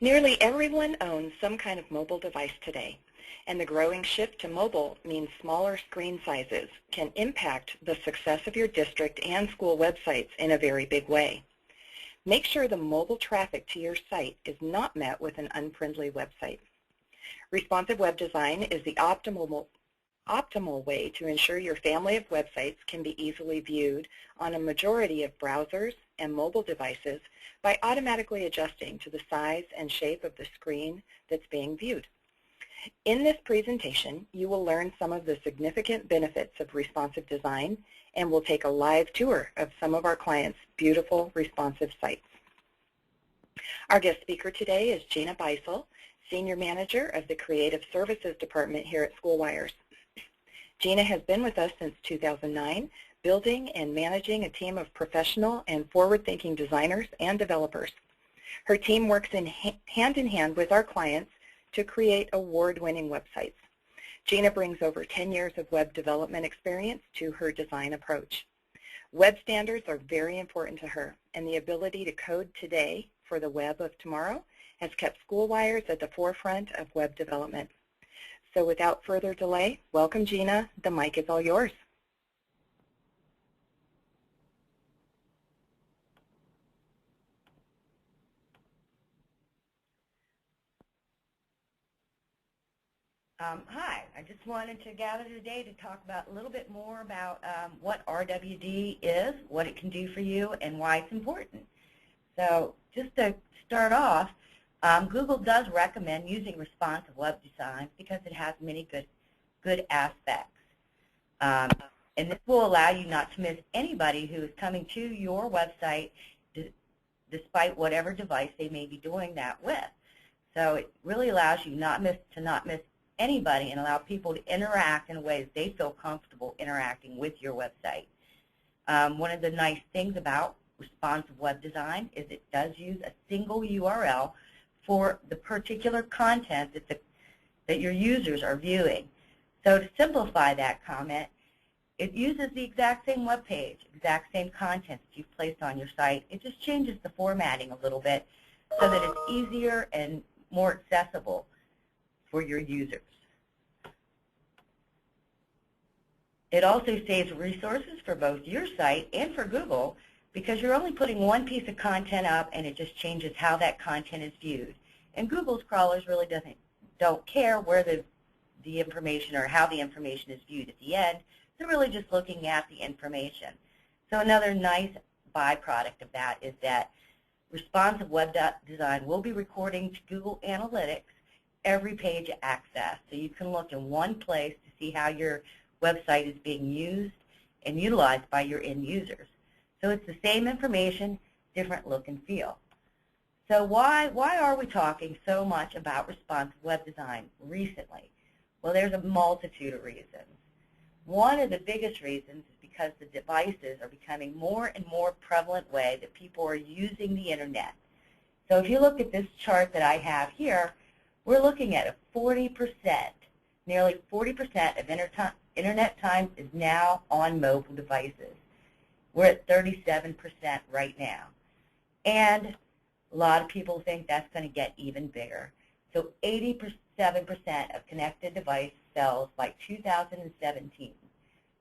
Nearly everyone owns some kind of mobile device today, and the growing shift to mobile means smaller screen sizes can impact the success of your district and school websites in a very big way. Make sure the mobile traffic to your site is not met with an unfriendly website. Responsive web design is the optimal way to ensure your family of websites can be easily viewed on a majority of browsers and mobile devices by automatically adjusting to the size and shape of the screen that's being viewed. In this presentation, you will learn some of the significant benefits of responsive design, and we'll take a live tour of some of our clients' beautiful responsive sites. Our guest speaker today is Gina Beisel, Senior Manager of the Creative Services Department here at SchoolWires. Gina has been with us since 2009, building and managing a team of professional and forward-thinking designers and developers. Her team works hand in hand with our clients to create award-winning websites. Gina brings over 10 years of web development experience to her design approach. Web standards are very important to her, and the ability to code today for the web of tomorrow has kept SchoolWires at the forefront of web development. So without further delay, welcome Gina. The mic is all yours. Hi, I just wanted to gather today to talk about a little bit more about what RWD is, what it can do for you, and why it's important. So just to start off, Google does recommend using responsive web design because it has many good aspects. And this will allow you not to miss anybody who is coming to your website despite whatever device they may be doing that with. So it really allows you not miss anybody and allow people to interact in ways they feel comfortable interacting with your website. One of the nice things about responsive web design is it does use a single URL for the particular content that your users are viewing. So to simplify that comment, it uses the exact same web page, exact same content that you've placed on your site. It just changes the formatting a little bit so that it's easier and more accessible for your users. It also saves resources for both your site and for Google because you're only putting one piece of content up and it just changes how that content is viewed. And Google's crawlers really don't care where the information or how the information is viewed at the end. They're really just looking at the information. So another nice byproduct of that is that responsive web design will be recording to Google Analytics every page access. So you can look in one place to see how your website is being used and utilized by your end users. So it's the same information, different look and feel. So why are we talking so much about responsive web design recently? Well, there's a multitude of reasons. One of the biggest reasons is because the devices are becoming more and more prevalent way that people are using the Internet. So if you look at this chart that I have here, we're looking at a 40%, nearly 40% of Internet time is now on mobile devices. We're at 37% right now. And a lot of people think that's going to get even bigger. So 87% of connected device sales by 2017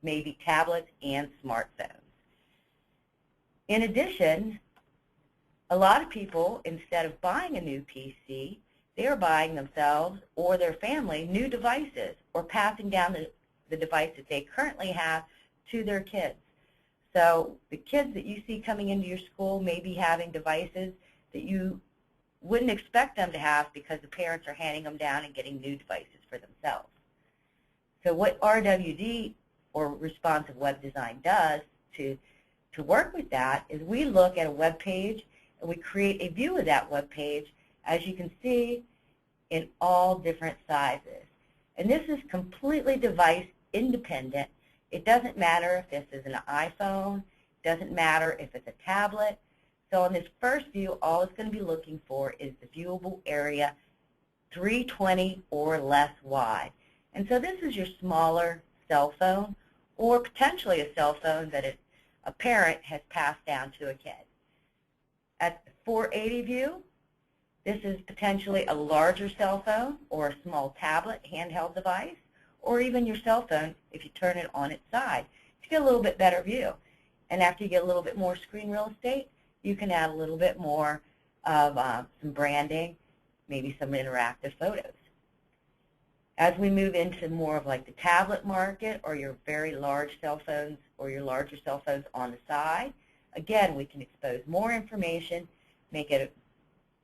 may be tablets and smartphones. In addition, a lot of people, instead of buying a new PC, they are buying themselves or their family new devices or passing down the device that they currently have to their kids. So the kids that you see coming into your school may be having devices that you wouldn't expect them to have because the parents are handing them down and getting new devices for themselves. So what RWD, or responsive web design, does to work with that is we look at a web page and we create a view of that web page, as you can see, in all different sizes. And this is completely device independent. It doesn't matter if this is an iPhone, it doesn't matter if it's a tablet. So on this first view, all it's going to be looking for is the viewable area 320 or less wide. And so this is your smaller cell phone or potentially a cell phone that a parent has passed down to a kid. At the 480 view, This is potentially a larger cell phone or a small tablet, handheld device, or even your cell phone if you turn it on its side to get a little bit better view. And after you get a little bit more screen real estate, you can add a little bit more of some branding, maybe some interactive photos. As we move into more of like the tablet market or your very large cell phones or your larger cell phones on the side, again, we can expose more information, make it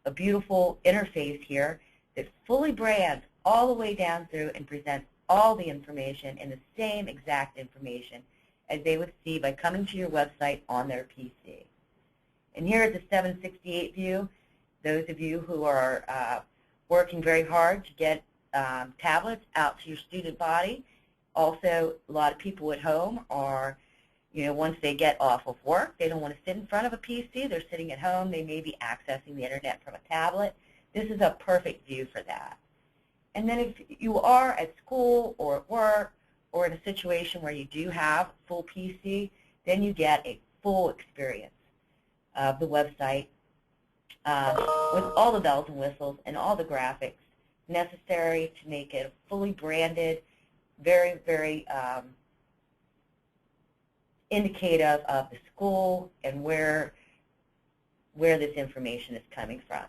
a beautiful interface here that fully brands all the way down through and presents all the information in the same exact information as they would see by coming to your website on their PC. And here is the 768 view. Those of you who are working very hard to get tablets out to your student body. Also, a lot of people at home are, once they get off of work, they don't want to sit in front of a PC. They're sitting at home. They may be accessing the internet from a tablet. This is a perfect view for that. And then if you are at school or at work or in a situation where you do have full PC, then you get a full experience of the website with all the bells and whistles and all the graphics necessary to make it fully branded, very, very indicative of the school and where this information is coming from.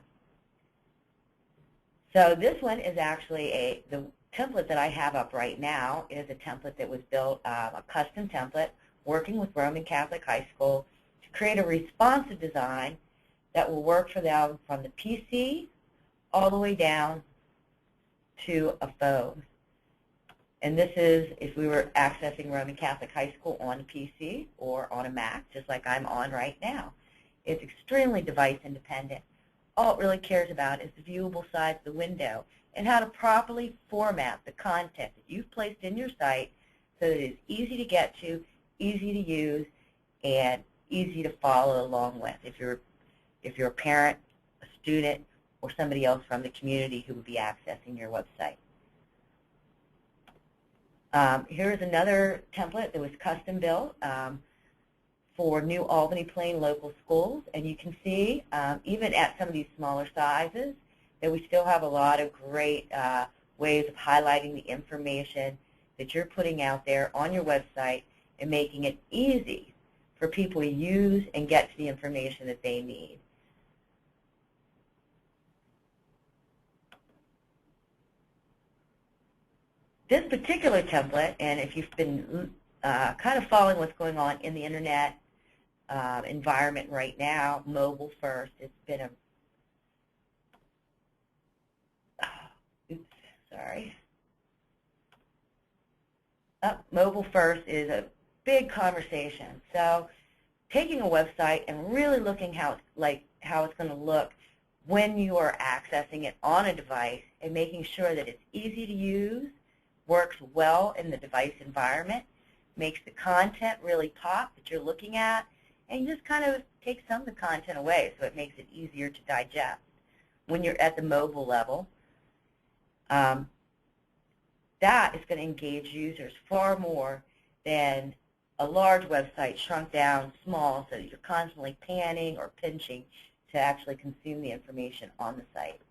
So this one is actually the template that I have up right now is a template that was built, a custom template, working with Roman Catholic High School to create a responsive design that will work for them from the PC all the way down to a phone. And this is if we were accessing Roman Catholic High School on a PC or on a Mac, just like I'm on right now. It's extremely device independent. All it really cares about is the viewable size of the window and how to properly format the content that you've placed in your site so that it's easy to get to, easy to use, and easy to follow along with if you're a parent, a student, or somebody else from the community who would be accessing your website. Here's another template that was custom built for New Albany Plain local schools, and you can see even at some of these smaller sizes that we still have a lot of great ways of highlighting the information that you're putting out there on your website and making it easy for people to use and get to the information that they need. This particular template, and if you've been kind of following what's going on in the internet environment right now, mobile first, it's been a, mobile first is a big conversation. So taking a website and really looking how it's going to look when you are accessing it on a device and making sure that it's easy to use, works well in the device environment, makes the content really pop that you're looking at, and you just kind of take some of the content away so it makes it easier to digest. When you're at the mobile level, that is going to engage users far more than a large website shrunk down small so that you're constantly panning or pinching to actually consume the information on the site.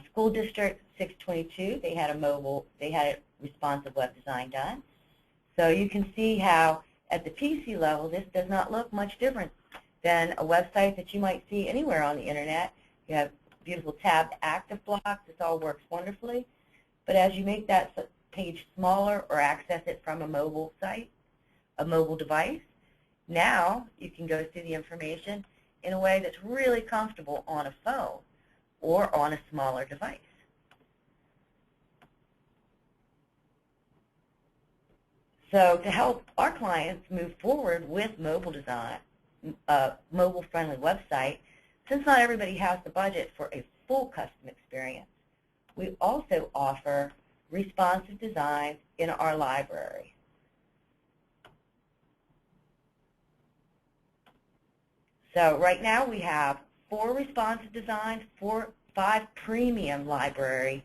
School District 622, they had a responsive web design done. So you can see how at the PC level, this does not look much different than a website that you might see anywhere on the internet. You have beautiful tabbed active blocks. This all works wonderfully. But as you make that page smaller or access it from a mobile site, a mobile device, now you can go through the information in a way that's really comfortable on a phone or on a smaller device. So to help our clients move forward with mobile design, mobile-friendly website, since not everybody has the budget for a full custom experience, we also offer responsive design in our library. So right now we have 4 responsive designs, 5 premium library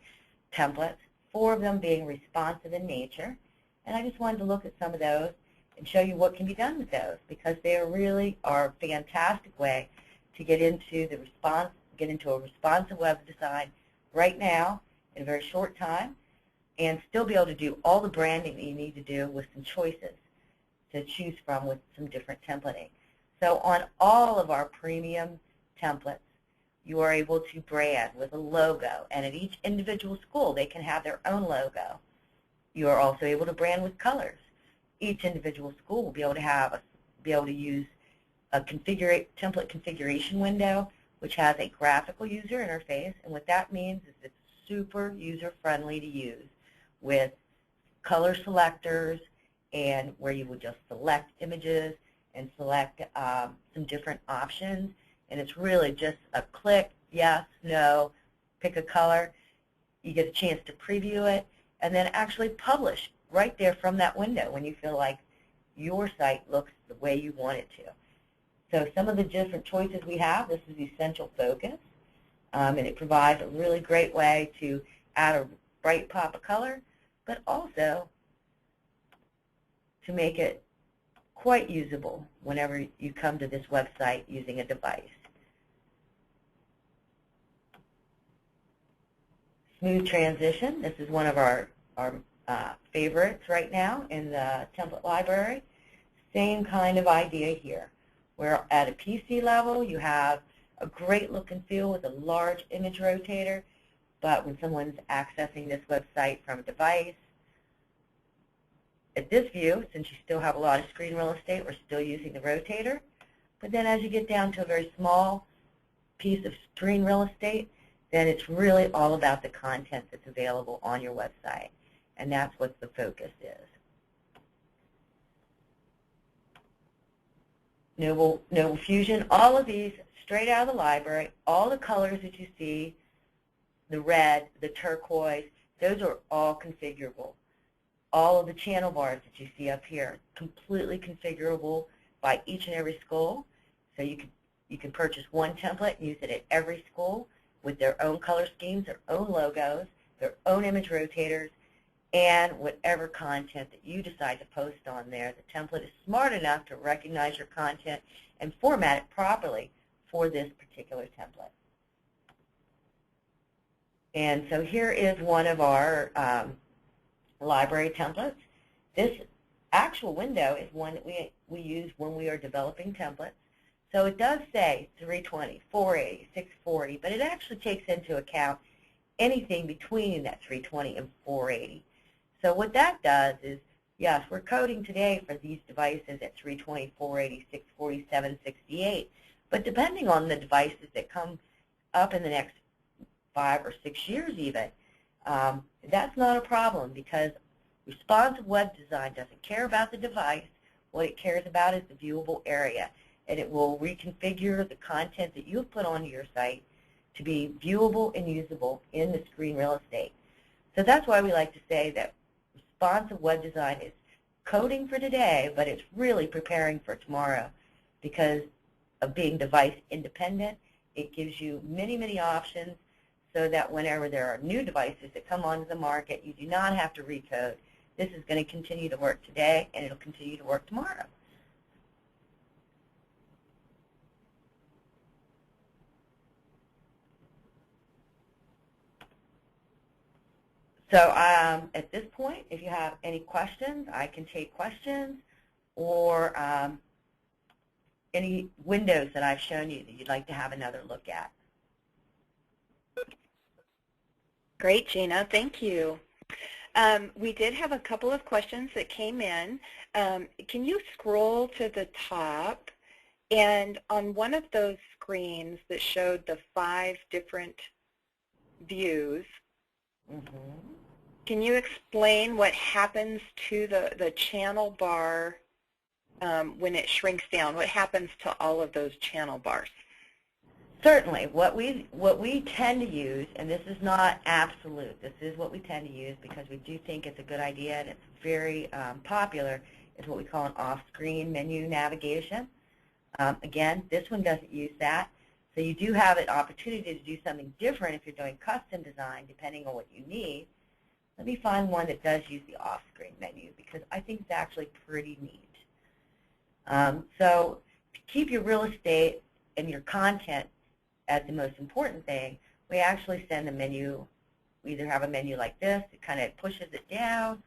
templates, 4 of them being responsive in nature. And I just wanted to look at some of those and show you what can be done with those because they really are a fantastic way to get into the get into a responsive web design right now in a very short time and still be able to do all the branding that you need to do with some choices to choose from with some different templating. So on all of our premium templates, you are able to brand with a logo, and at each individual school they can have their own logo. You are also able to brand with colors. Each individual school will be able to use a template configuration window, which has a graphical user interface, and what that means is it's super user-friendly to use with color selectors and where you would just select images and select some different options. And it's really just a click, yes, no, pick a color. You get a chance to preview it and then actually publish right there from that window when you feel like your site looks the way you want it to. So some of the different choices we have, this is Essential Focus, and it provides a really great way to add a bright pop of color, but also to make it quite usable whenever you come to this website using a device. Smooth transition, this is one of our favorites right now in the template library. Same kind of idea here, where at a PC level you have a great look and feel with a large image rotator, but when someone's accessing this website from a device, at this view, since you still have a lot of screen real estate, we're still using the rotator. But then as you get down to a very small piece of screen real estate, then it's really all about the content that's available on your website. And that's what the focus is. Noble Fusion, all of these straight out of the library, all the colors that you see, the red, the turquoise, those are all configurable. All of the channel bars that you see up here, completely configurable by each and every school. So you can purchase one template and use it at every school with their own color schemes, their own logos, their own image rotators, and whatever content that you decide to post on there. The template is smart enough to recognize your content and format it properly for this particular template. And so here is one of our library templates. This actual window is one that we use when we are developing templates. So it does say 320, 480, 640, but it actually takes into account anything between that 320 and 480. So what that does is, yes, we're coding today for these devices at 320, 480, 640, 768, but depending on the devices that come up in the next 5 or 6 years even, that's not a problem because responsive web design doesn't care about the device. What it cares about is the viewable area, and it will reconfigure the content that you've put onto your site to be viewable and usable in the screen real estate. So that's why we like to say that responsive web design is coding for today, but it's really preparing for tomorrow because of being device independent. It gives you many, many options so that whenever there are new devices that come onto the market, you do not have to recode. This is going to continue to work today, and it will continue to work tomorrow. So at this point, if you have any questions, I can take questions or any windows that I've shown you that you'd like to have another look at. Great, Gina. Thank you. We did have a couple of questions that came in. Can you scroll to the top? And on one of those screens that showed the 5 different views, can you explain what happens to the channel bar when it shrinks down? What happens to all of those channel bars? Certainly. What we tend to use, and this is not absolute, this is what we tend to use because we do think it's a good idea and it's very popular, is what we call an off-screen menu navigation. Again, this one doesn't use that. So you do have an opportunity to do something different if you're doing custom design, depending on what you need. Let me find one that does use the off-screen menu because I think it's actually pretty neat. So to keep your real estate and your content as the most important thing, we actually send the menu. We either have a menu like this, it kind of pushes it down,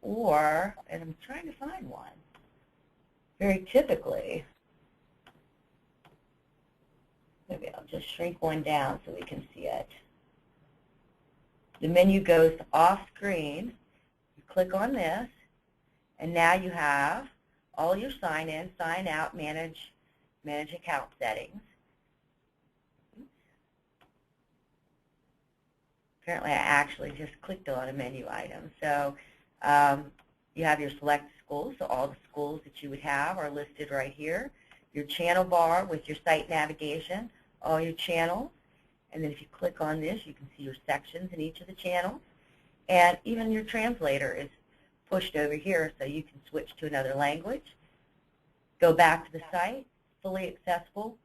or, and I'm trying to find one, very typically, maybe I'll just shrink one down so we can see it. The menu goes to off screen. You click on this, and now you have all your sign in, sign out, manage account settings. Apparently I actually just clicked on a menu item. So you have your select schools, so all the schools that you would have are listed right here. Your channel bar with your site navigation, all your channels, and then if you click on this, you can see your sections in each of the channels. And even your translator is pushed over here so you can switch to another language. Go back to the site, fully accessible,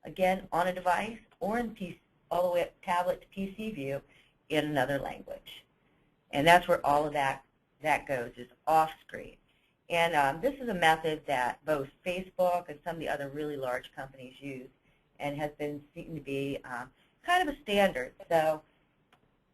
again on a device or in PC, all the way up tablet to PC view in another language. And that's where all of that goes, is off screen. And this is a method that both Facebook and some of the other really large companies use and has been seen to be kind of a standard. So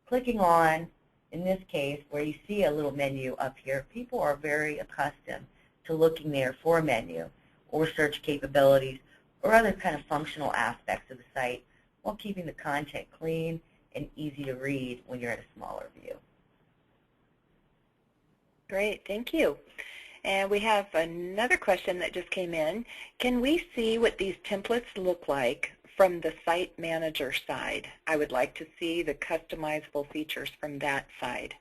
clicking on, in this case, where you see a little menu up here, people are very accustomed to looking there for a menu or search capabilities or other kind of functional aspects of the site while keeping the content clean and easy to read when you're in a smaller view. Great, thank you. And we have another question that just came in. Can we see what these templates look like from the site manager side? I would like to see the customizable features from that side.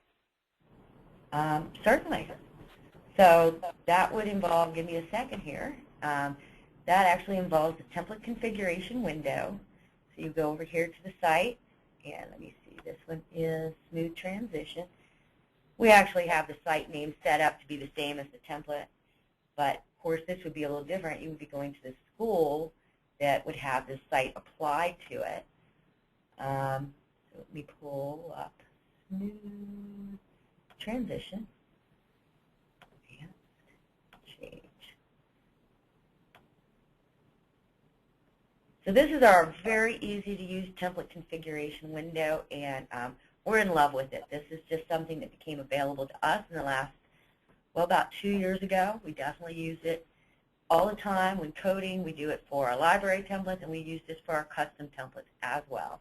Certainly. So that would involve, give me a second here, that actually involves the template configuration window. So you go over here to the site, and let me see, this one is Smooth Transition. We actually have the site name set up to be the same as the template, but of course this would be a little different. You would be going to the school that would have this site applied to it. So let me pull up Smooth Transition. Change. So this is our very easy to use template configuration window, and we're in love with it. This is just something that became available to us in the last, well, about 2 years ago. We definitely use it all the time when coding. We do it for our library templates, and we use this for our custom templates as well.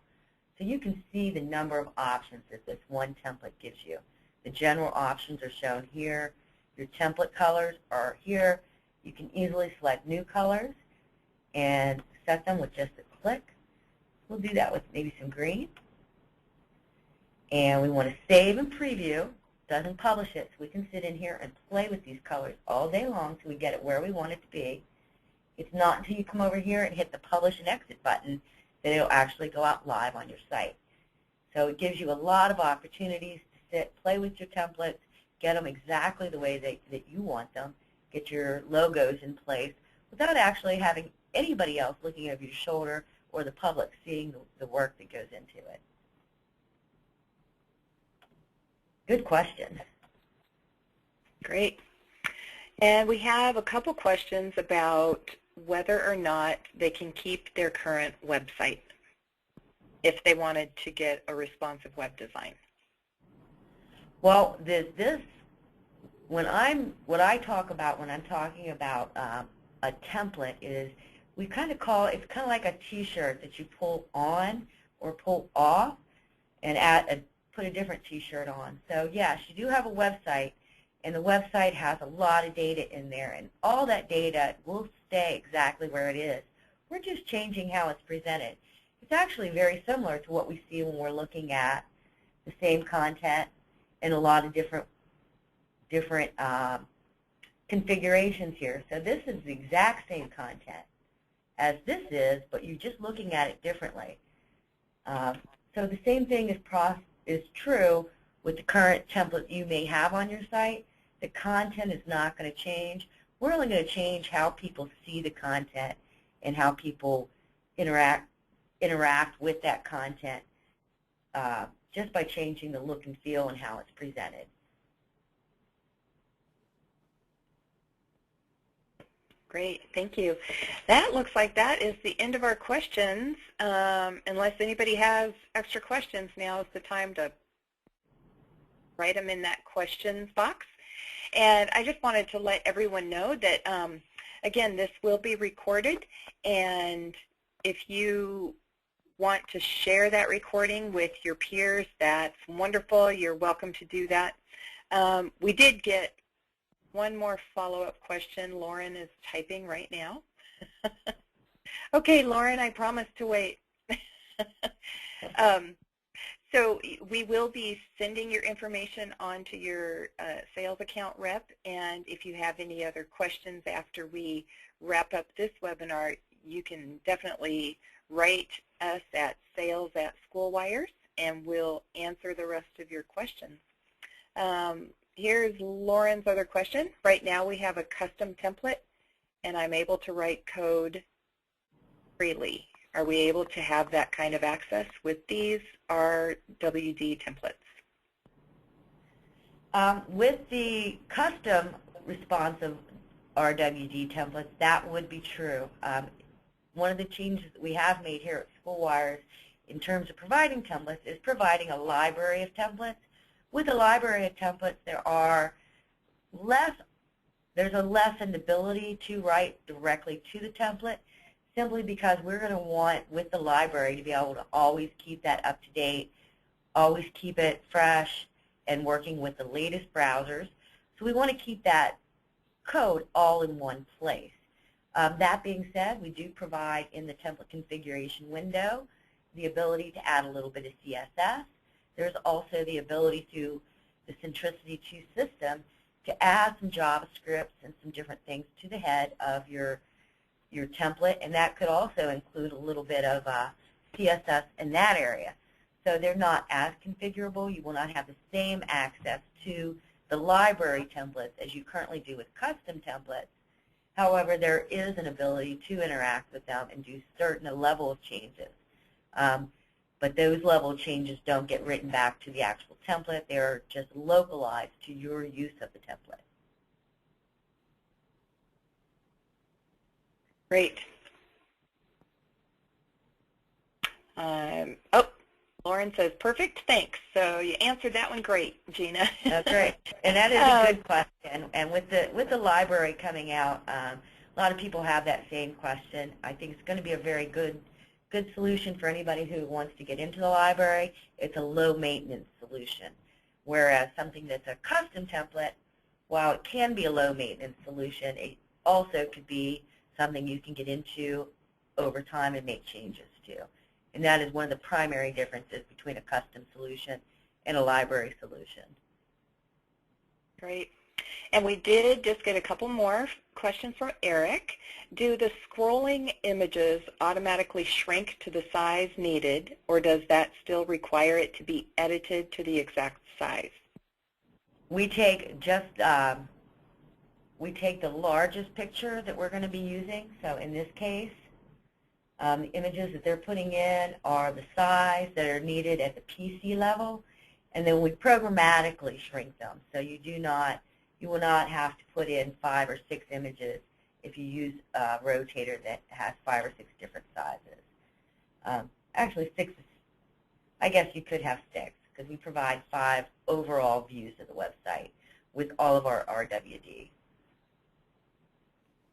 So you can see the number of options that this one template gives you. The general options are shown here. Your template colors are here. You can easily select new colors and set them with just a click. We'll do that with maybe some green. And we want to save and preview. Doesn't publish it, so we can sit in here and play with these colors all day long so we get it where we want it to be. It's not until you come over here and hit the Publish and Exit button that it'll actually go out live on your site. So it gives you a lot of opportunities to sit, play with your templates, get them exactly the way that you want them, get your logos in place without actually having anybody else looking over your shoulder or the public seeing the work that goes into it. Good question. Great. And we have a couple questions about whether or not they can keep their current website if they wanted to get a responsive web design. Well, what I talk about when I'm talking about a template is we kind of call it's kind of like a T-shirt that you pull on or pull off and put a different T-shirt on. So yes, you do have a website, and the website has a lot of data in there, and all that data will stay exactly where it is. We're just changing how it's presented. It's actually very similar to what we see when we're looking at the same content in a lot of different configurations here. So this is the exact same content as this is, but you're just looking at it differently. So the same thing is true with the current template you may have on your site. The content is not going to change. We're only going to change how people see the content and how people interact with that content just by changing the look and feel and how it's presented. Great, thank you. That looks like that is the end of our questions. Unless anybody has extra questions, now is the time to write them in that questions box. And I just wanted to let everyone know that, again, this will be recorded, and if you want to share that recording with your peers, that's wonderful. You're welcome to do that. We did get one more follow-up question. Lauren is typing right now. Okay, Lauren, I promise to wait. So we will be sending your information on to your sales account rep, and if you have any other questions after we wrap up this webinar, you can definitely write us at sales@SchoolWires, and we'll answer the rest of your questions. Here's Lauren's other question. Right now we have a custom template, and I'm able to write code freely. Are we able to have that kind of access with these RWD templates? With the custom responsive RWD templates, that would be true. One of the changes that we have made here at SchoolWires in terms of providing templates is providing a library of templates. With a library of templates, there's a lessened ability to write directly to the template, simply because we're going to want, with the library, to be able to always keep that up to date, always keep it fresh, and working with the latest browsers. So we want to keep that code all in one place. That being said, we do provide in the template configuration window the ability to add a little bit of CSS. There's also the ability through the Centricity 2 system to add some JavaScript and some different things to the head of your template, and that could also include a little bit of CSS in that area. So they're not as configurable. You will not have the same access to the library templates as you currently do with custom templates. However, there is an ability to interact with them and do certain level of changes. But those level changes don't get written back to the actual template. They're just localized to your use of the template. Great. Oh, Lauren says, perfect, thanks. So you answered that one great, Gina. That's great. And that is a good question. And with the library coming out, a lot of people have that same question. I think it's going to be a very good solution for anybody who wants to get into the library. It's a low-maintenance solution, whereas something that's a custom template, while it can be a low-maintenance solution, it also could be something you can get into over time and make changes to. And that is one of the primary differences between a custom solution and a library solution. Great. And we did just get a couple more questions from Eric. Do the scrolling images automatically shrink to the size needed, or does that still require it to be edited to the exact size? We take the largest picture that we're going to be using. So in this case, the images that they're putting in are the size that are needed at the PC level, and then we programmatically shrink them. So you will not have to put in 5 or 6 images if you use a rotator that has 5 or 6 different sizes. Actually, 6 is, I guess you could have 6, because we provide 5 overall views of the website with all of our RWD.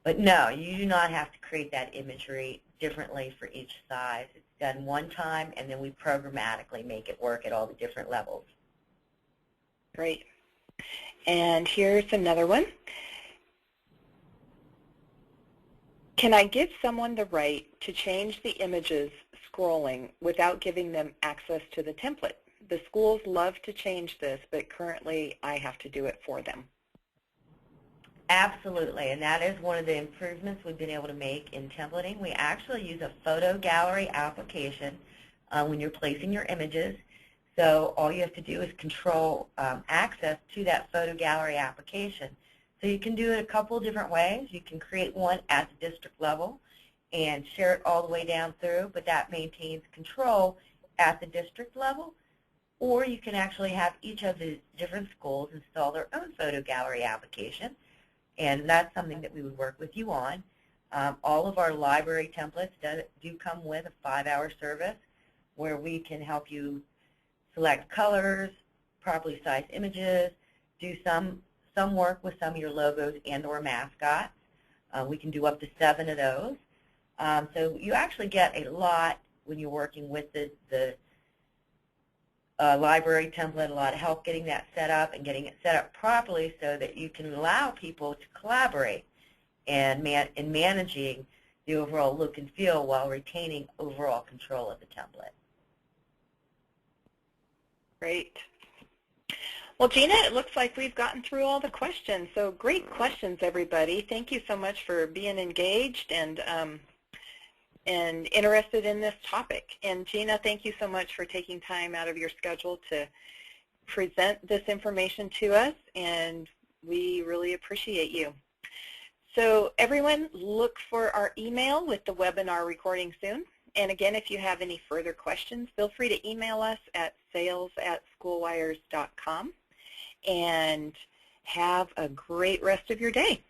But no, you do not have to create that imagery differently for each size. It's done one time, and then we programmatically make it work at all the different levels. Great. And here's another one. Can I give someone the right to change the images scrolling without giving them access to the template? The schools love to change this, but currently I have to do it for them. Absolutely, and that is one of the improvements we've been able to make in templating. We actually use a photo gallery application when you're placing your images. So all you have to do is control access to that photo gallery application. So you can do it a couple different ways. You can create one at the district level and share it all the way down through, but that maintains control at the district level. Or you can actually have each of the different schools install their own photo gallery application. and that's something that we would work with you on. All of our library templates do come with a 5-hour service where we can help you select colors, properly sized images, do some work with some of your logos and or mascots. We can do up to 7 of those. So you actually get a lot when you're working with the library template, a lot of help getting that set up and getting it set up properly so that you can allow people to collaborate and in managing the overall look and feel while retaining overall control of the template. Great. Well, Gina, it looks like we've gotten through all the questions. So great questions, everybody. Thank you so much for being engaged and interested in this topic. And Gina, thank you so much for taking time out of your schedule to present this information to us, and we really appreciate you. So everyone, look for our email with the webinar recording soon. And again, if you have any further questions, feel free to email us at sales@schoolwires.com. And have a great rest of your day.